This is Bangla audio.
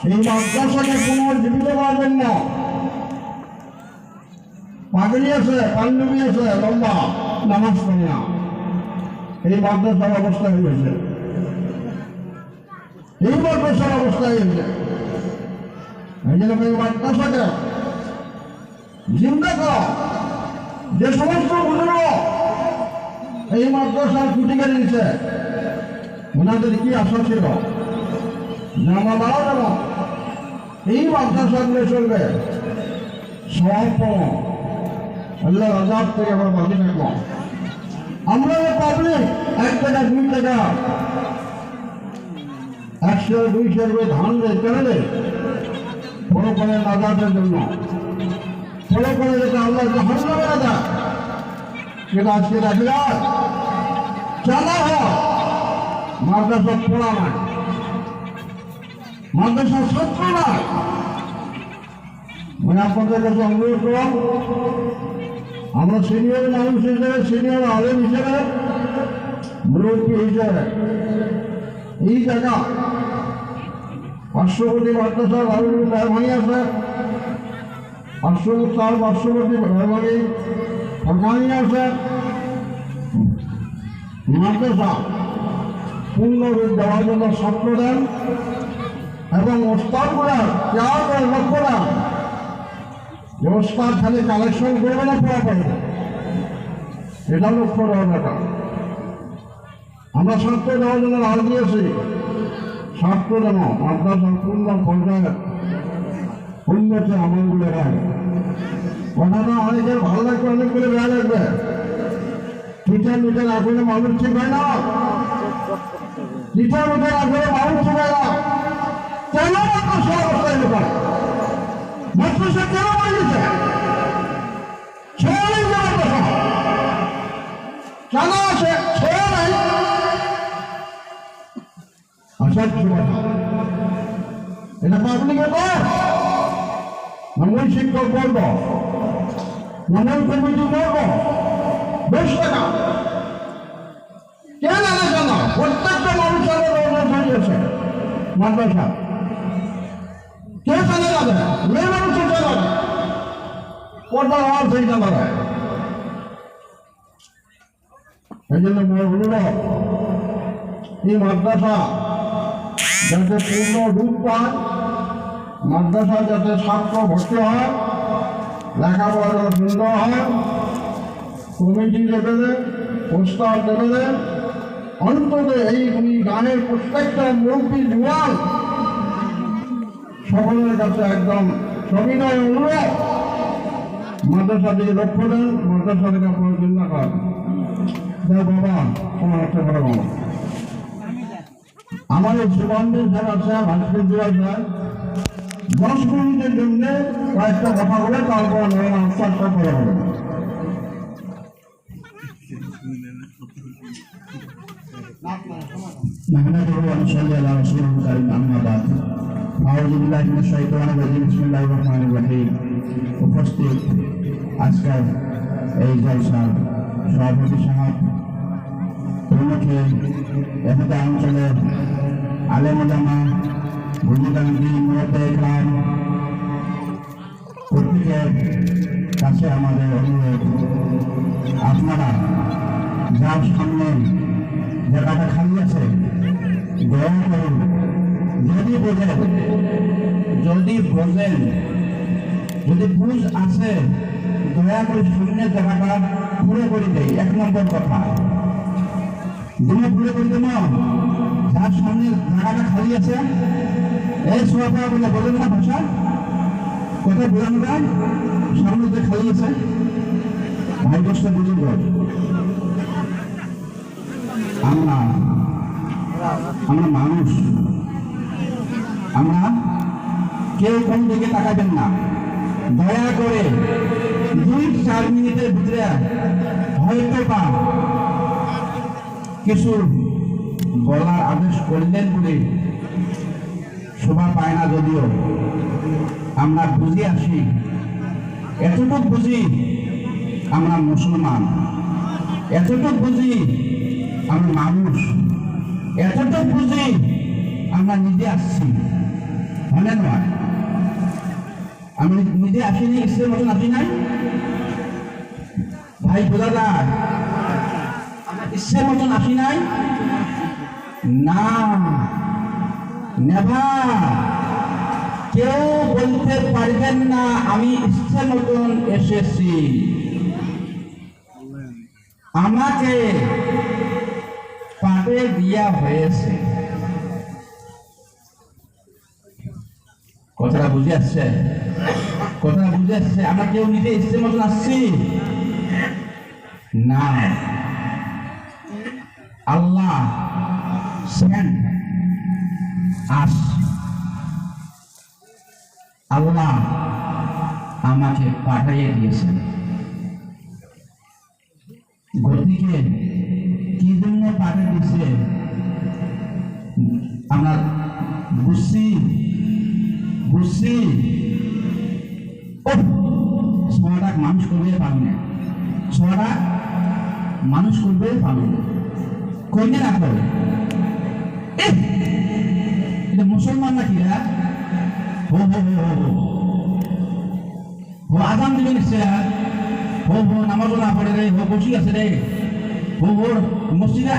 এই মাদ্রাসাকে পুনর্জীবিত করার জন্য পাগড়ি আছে, পাঞ্জাবি আছে, লম্বা নামাজ পড়ে না, এই মাদ্রাসার অবস্থা হয়েছে, এই মাদ্রাসার অবস্থা হয়েছে। এই জন্য এই মাদ্রাসাকে জিন্দা করা, যে সমস্ত বুজুর্গ এই মাদ্রাসার ছুটি কেড়ে নিচ্ছে, ওনাদের কি আশা ছিল জামা বাড়া যাব, এই মাদ্রাসাগুলো চলবে সব আল্লাহ আজাদ থেকে আমরা বাকি থাকবো। আমরা পাবলিক 1 টাকা 2 টাকা 100 200 করে ধান কেনে বড় করে আজাদের জন্য, বড় করে যেটা আল্লাহ জাহান্নামে না যায় সেটা আজকে রাখি জানা হয়। মাদ্রাসা পড়া নাই, মাদ্রাসা ছাত্র নাই। মানে আপনাদের কাছে অনুরোধ করলাম, আমরা সিনিয়র মানুষ হিসেবে, সিনিয়র আলেম হিসেবে, মুরব্বী হিসেবে এই জায়গা পার্শ্ববর্তী মাদ্রাসার মেহরবানি আছে, পার্শ্ববর্তী মেহরবানি সরকারি আছে। মাদ্রাসা পূর্ণরূপ দেওয়ার জন্য ছাত্র দেন এবং ওস্তাদ করার কেয়ার করে লক্ষ্য দেন যে ওস্তাদ খালি কালেকশন করবে না, পড়া পারবে, এটা লক্ষ্য দেওয়ার ব্যাপার। আমরা ছাত্র দেওয়ার জন্য রাজ দিয়েছি, ছাত্র যেন মাদ্রাসার পূর্ণ পর্যায়ে উন্নতি আমলগুলো হয়। কথাটা অনেকের ভালো লাগবে, অনেকগুলো বেড়া লাগবে। টিচার মিটার আসলে মানুষ ঠিক হয় না, টিচার মিটার আসলে মানুষ ঠিক হয় না। কেন মাদ্রাসা অবস্থায় লোক মাদ্রাসা কেন বানিয়েছে? ছেড়ে নেই মাদ্রাসা, কেন আছে ছেড়ে নাই? আসার কথা এটা পাবলিকে কর, মঙ্গল শিক্ষক করব, মঙ্গল কমিটি করব, বেশ টাকা কেন আলোচনা না? প্রত্যেকটা মানুষের হয়েছে মাদ্রাসা, কে চালে যাবে? মেয়ে মানুষের চালাবে, পর্দার আওয়াজ হয়ে চালাবে। এই জন্য অনুরোধ, এই মাদ্রাসা যাতে পূর্ণ রূপ পায়, মাদ্রাসা যাতে ছাত্র ভর্তি হয়, লেখাপড়া সুন্দর হয়, কমিটি লেভেলে, প্রস্তাব লেভেলে, অন্তত এই গানের প্রত্যেকটা মুরব্বী জোয়ান সকলের কাছে একদম সবিনয় অনুরোধ, মাদ্রাসা দিকে লক্ষ্য দেন, মাদ্রাসা থেকে আপনার চিন্তা করেন। বাবা তোমার একটা বড় বাবা আমার এই সুগন্ধের যারা আছে, ভাস্কর দেওয়ার যায় 10 মিনিটের জন্য কয়েকটা কথা বলে তারপর আনসার সব করে হবে। উপস্থিত আজকের এই জলসার সভাপতি সাহেব, প্রমুখে এখানে অঞ্চলের আলেম ওলামা, বুজুর্গাঙ্গি, মুরব্বি ইকরাম, প্রত্যেকের কাছে আমাদের অনুরোধ, আপনারা যার সামনে জায়গাটা খালি আছে দয়া করুন, যদি বোঝেন যদি বুঝ আছে দয়া করে শূন্যের জায়গাটা পুরো করে দেয়। 1 নম্বর কথা, দুটো পুরো করে দেব, যার সামনে জায়গাটা খালি আছে এই সোফা বলে বলেন না ভাষা, কোথায় বোঝানো যায়? সামনে যে খালি আছে ভাই দশটা বুঝুন। আমরা মানুষ, আমরা কেউ কোন দিকে তাকাবেন না, দয়া করে 2-4 মিনিটের ভিতরে হয়তো বা কিছু বলার আদেশ করলেন বলে শোভা পায় না, যদিও আমরা বুঝে আসি, এতটুকু বুঝি আমরা মুসলমান, এতটুকু বুঝি আমরা মানুষ, এতটুকু বুঝি আমরা নিজে আসছি। হলে নয় আমি নিজে আসিনি ইসের মতন আসি নাই ভাই বোঝা যায় আমরা ইসের মতন আসি নাই না নেভার কেউ বলতে পারবেন না আমি ইচ্ছা মতন এসেছি আমাকে পাঠে দেওয়া হয়েছে কথাটা বুঝে আসছে কথাটা বুঝে আসছে আমরা কেউ নিজে ইচ্ছে মতন আসছি না আল্লাহ সেন্ড আস আল্লাহ আমাকে পাঠিয়ে দিয়েছেন গতিকে কি জন্য পাঠিয়ে দিয়েছে আমরা বুঝছি ছটা মানুষ করবে পারবে না ছটা মানুষ করবে পারবে না করবে না করে এটা মুসলমান নাকি হো হো হো হো হো আজান দিবে নিশ্চয় হো হো নামাজও না পড়ে রে হো বসি আছে রে হো হো মসজিদে